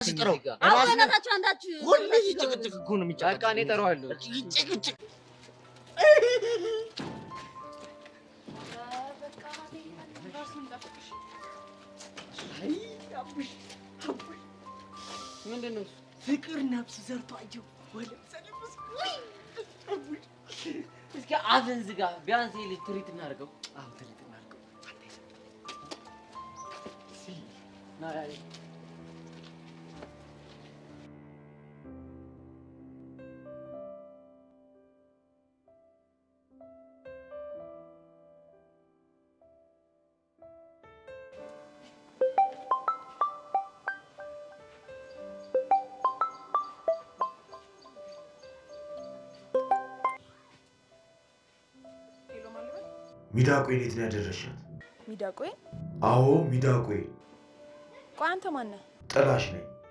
ሲጥረው አወናታችሁ አንዳችሁ ሁሉ ይጭቅጭቅ እኮ ነው የሚጫወተው። በቃ እኔ እጠራዋለሁ። ይጭቅጭቅ ምንድነው? ፍቅር ነፍስ ዘርቶ አየው ወለም ሰለምስ እስኪ አፍን ዝጋ። ቢያንስ ኤሌክትሪክ እናድርገው። አዎ ትሪት እናድርገው። ናያ ሚዳቆይ እንዴት ነው ያደረሻት? ሚዳቆይ? አዎ ሚዳቆይ። ቆይ አንተ ማን ነህ? ጥላሽ ነኝ።